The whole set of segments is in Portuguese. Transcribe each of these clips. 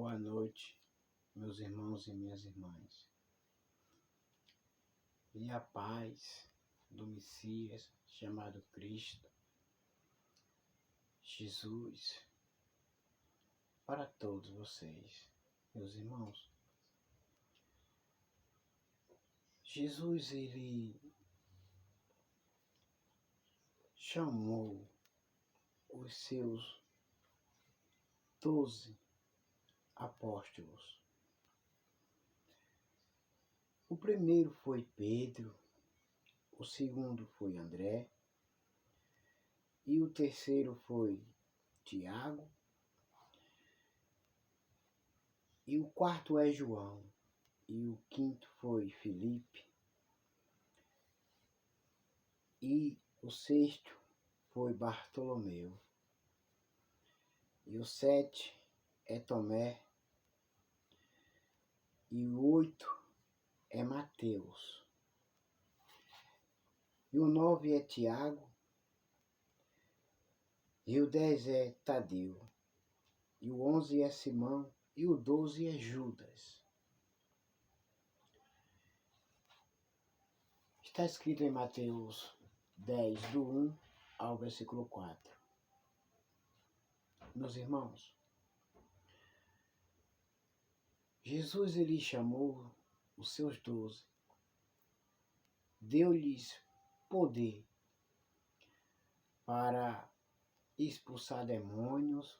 Boa noite, meus irmãos e minhas irmãs. E a paz do Messias, chamado Cristo, Jesus, para todos vocês, meus irmãos. Jesus, ele chamou os seus 12 apóstolos. O primeiro foi Pedro, o segundo foi André, e o terceiro foi Tiago, e o quarto é João, e o quinto foi Filipe, e o sexto foi Bartolomeu, e o 7 é Tomé, e o 8 é Mateus, e o 9 é Tiago, e o 10 é Tadeu, e o 11 é Simão, e o 12 é Judas. Está escrito em Mateus 10, do 1 ao versículo 4. Meus irmãos, Jesus ele chamou os seus 12, deu-lhes poder para expulsar demônios,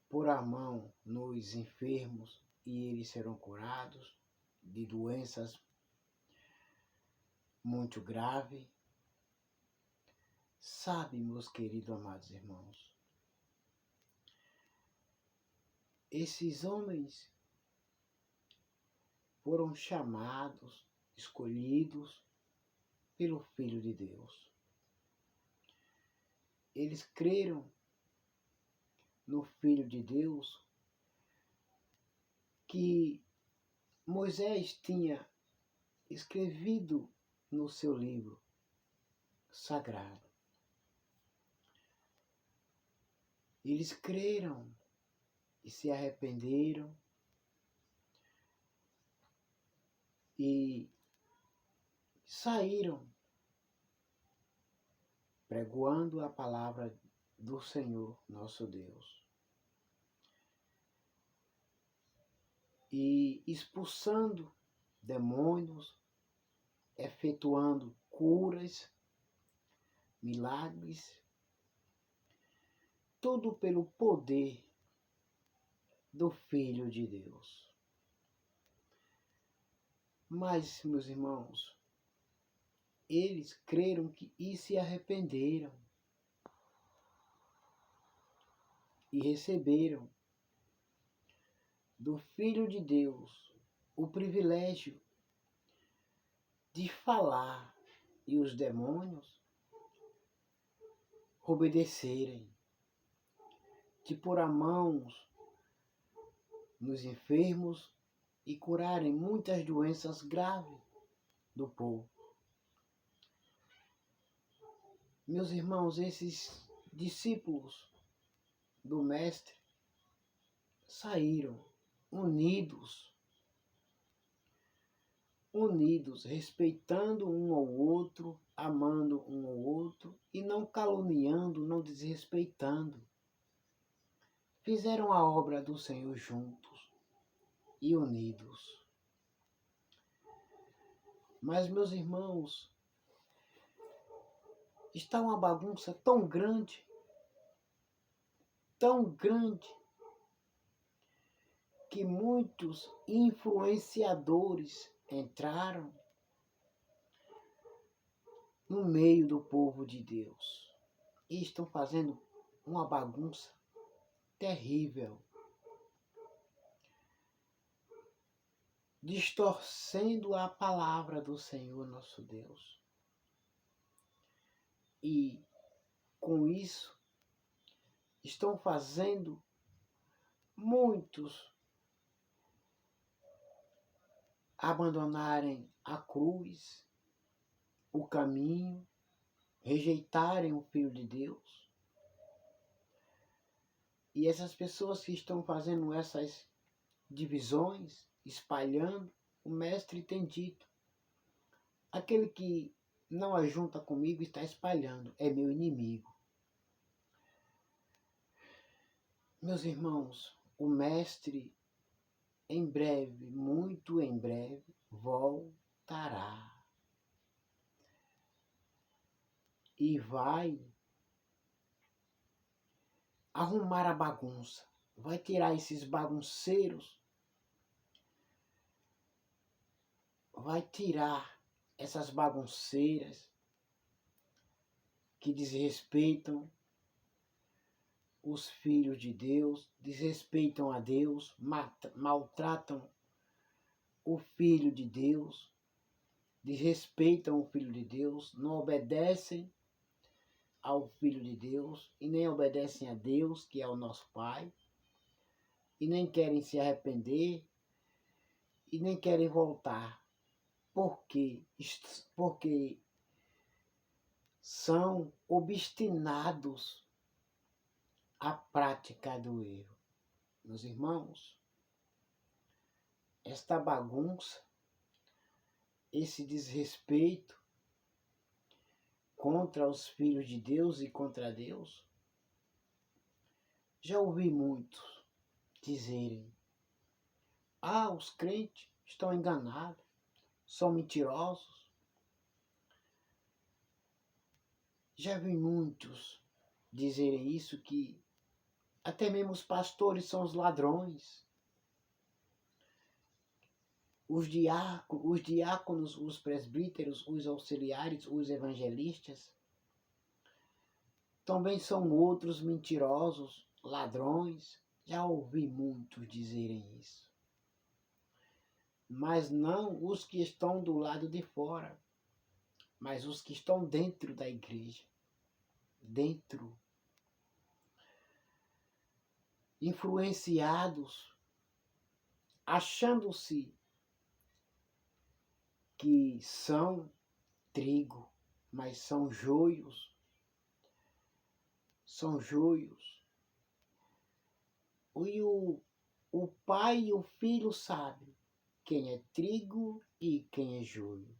pôr a mão nos enfermos e eles serão curados de doenças muito graves. Sabe, meus queridos amados irmãos, esses homens foram chamados, escolhidos pelo Filho de Deus. Eles creram no Filho de Deus que Moisés tinha escrevido no seu livro sagrado. Eles creram e se arrependeram e saíram pregoando a palavra do Senhor nosso Deus e expulsando demônios, efetuando curas, milagres, tudo pelo poder do Filho de Deus. Mas, meus irmãos, eles creram e se arrependeram e receberam do Filho de Deus o privilégio de falar e os demônios obedecerem, de pôr as mãos nos enfermos e curarem muitas doenças graves do povo. Meus irmãos, esses discípulos do Mestre saíram unidos, respeitando um ao outro, amando um ao outro e não caluniando, não desrespeitando. Fizeram a obra do Senhor juntos e unidos. Mas, meus irmãos, está uma bagunça tão grande, que muitos influenciadores entraram no meio do povo de Deus e estão fazendo uma bagunça terrível, distorcendo a palavra do Senhor nosso Deus. E com isso estão fazendo muitos abandonarem a cruz, o caminho, rejeitarem o Filho de Deus E essas pessoas que estão fazendo essas divisões, espalhando, o mestre tem dito: aquele que não ajunta comigo está espalhando, é meu inimigo. Meus irmãos, o mestre em breve, muito em breve, voltará. E vai arrumar a bagunça, vai tirar esses bagunceiros, vai tirar essas bagunceiras que desrespeitam os filhos de Deus, desrespeitam a Deus, maltratam o Filho de Deus, desrespeitam o Filho de Deus, não obedecem ao Filho de Deus e nem obedecem a Deus, que é o nosso Pai, e nem querem se arrepender e nem querem voltar. Por quê? Porque são obstinados à prática do erro. Meus irmãos, esta bagunça, esse desrespeito contra os filhos de Deus e contra Deus, já ouvi muitos dizerem: os crentes estão enganados, são mentirosos. Já vi muitos dizerem isso, que até mesmo os pastores são os ladrões. Os diáconos, os presbíteros, os auxiliares, os evangelistas, também são outros mentirosos, ladrões. Já ouvi muitos dizerem isso. Mas não os que estão do lado de fora, mas os que estão dentro da igreja. Dentro. Influenciados, achando-se que são trigo, mas são joios. São joios. E o pai e o filho sabem quem é trigo e quem é joio.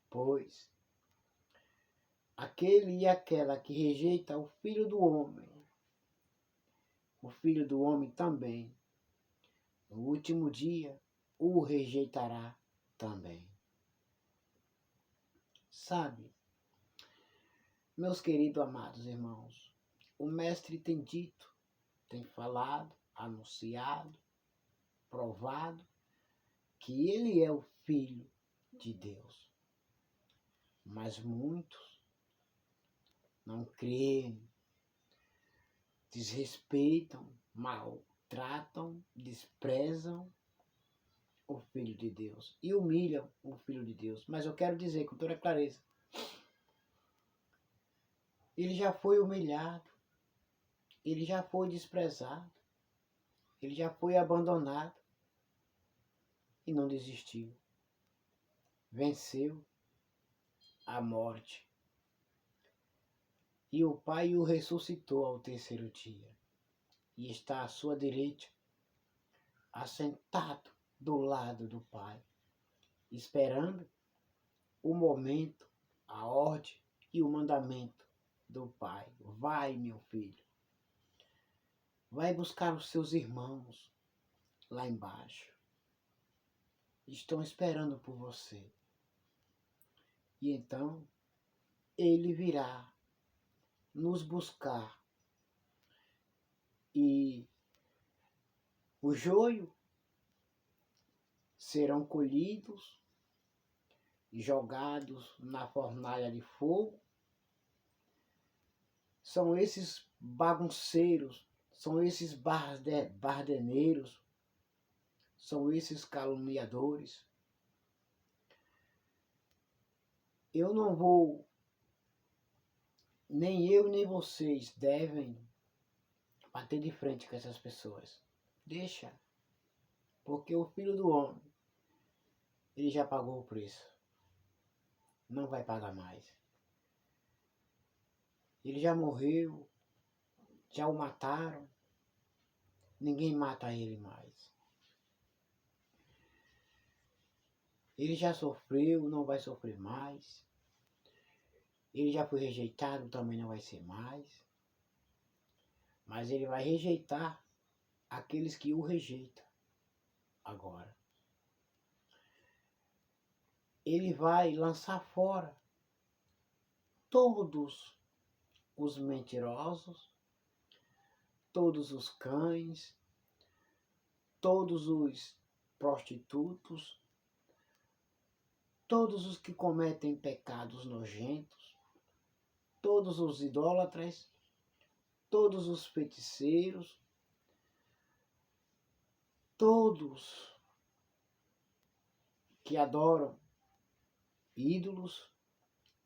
Pois aquele e aquela que rejeita o Filho do Homem, o Filho do Homem também, no último dia, o rejeitará também. Sabe, meus queridos amados irmãos, o Mestre tem dito, tem falado, anunciado, provado que ele é o Filho de Deus. Mas muitos não creem, desrespeitam, maltratam, desprezam o Filho de Deus e humilham o Filho de Deus. Mas eu quero dizer com toda clareza, ele já foi humilhado, ele já foi desprezado, ele já foi abandonado e não desistiu. Venceu a morte. E o Pai o ressuscitou ao terceiro dia. E está à sua direita, assentado do lado do Pai, esperando o momento, a ordem e o mandamento do Pai. Vai, meu filho. Vai buscar os seus irmãos lá embaixo. Estão esperando por você. E então, ele virá nos buscar. E o joio serão colhidos e jogados na fornalha de fogo. São esses bagunceiros, são esses bardeneiros, são esses caluniadores. Eu não vou, nem eu nem vocês devem bater de frente com essas pessoas. Deixa, porque o Filho do Homem, ele já pagou o preço. Não vai pagar mais. Ele já morreu, já o mataram, ninguém mata ele mais. Ele já sofreu, não vai sofrer mais. Ele já foi rejeitado, também não vai ser mais. Mas ele vai rejeitar aqueles que o rejeitam agora. Ele vai lançar fora todos os mentirosos, todos os cães, todos os prostitutos, todos os que cometem pecados nojentos, todos os idólatras, todos os feiticeiros, todos que adoram ídolos,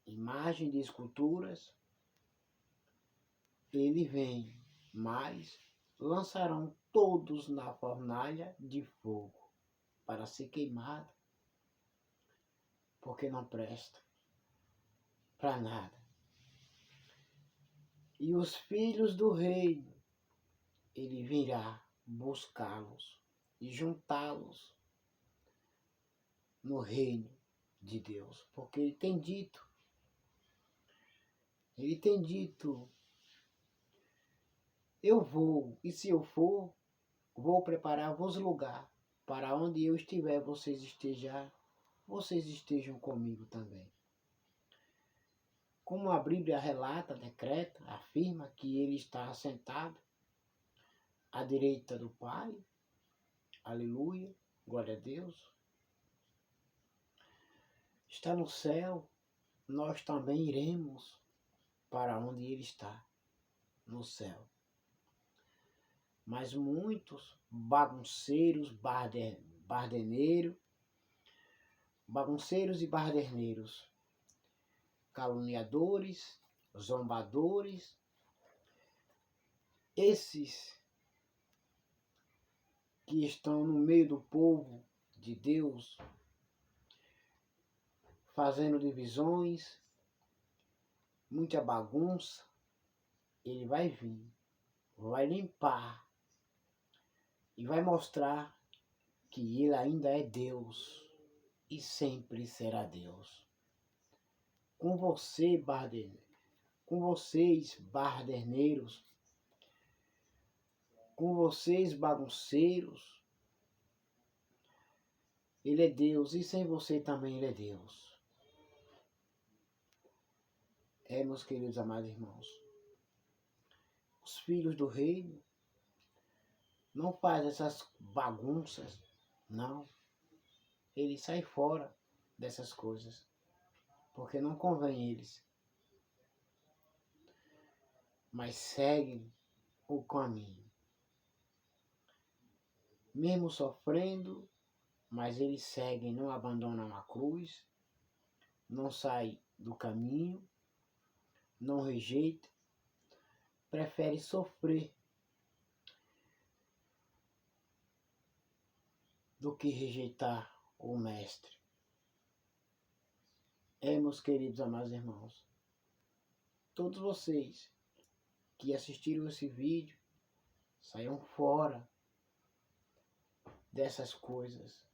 imagens de esculturas, ele vem, mas lançarão todos na fornalha de fogo para ser queimado, porque não presta para nada. E os filhos do reino, ele virá buscá-los e juntá-los no reino de Deus, porque ele tem dito, eu vou, e se eu for, vou preparar-vos lugar, para onde eu estiver, vocês estejam comigo também. Como a Bíblia relata, decreta, afirma que ele está assentado à direita do Pai, aleluia, glória a Deus. Está no céu, nós também iremos para onde ele está, no céu. Mas muitos bagunceiros, bagunceiros e barderneiros, caluniadores, zombadores, esses que estão no meio do povo de Deus, fazendo divisões, muita bagunça, ele vai vir, vai limpar e vai mostrar que ele ainda é Deus e sempre será Deus. Com você, com vocês, barderneiros, com vocês, bagunceiros, ele é Deus e sem você também ele é Deus. Meus queridos amados irmãos, os filhos do reino não fazem essas bagunças, não. Ele sai fora dessas coisas, porque não convém eles. Mas seguem o caminho. Mesmo sofrendo, mas eles seguem, não abandonam a cruz, não saem do caminho, não rejeitam, preferem sofrer do que rejeitar o Mestre. Meus queridos amados irmãos, todos vocês que assistiram esse vídeo, saiam fora dessas coisas.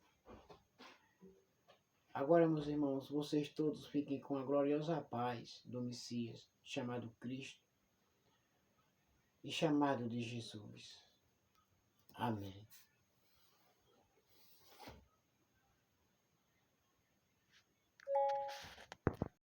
Agora, meus irmãos, vocês todos fiquem com a gloriosa paz do Messias, chamado Cristo e chamado de Jesus. Amém.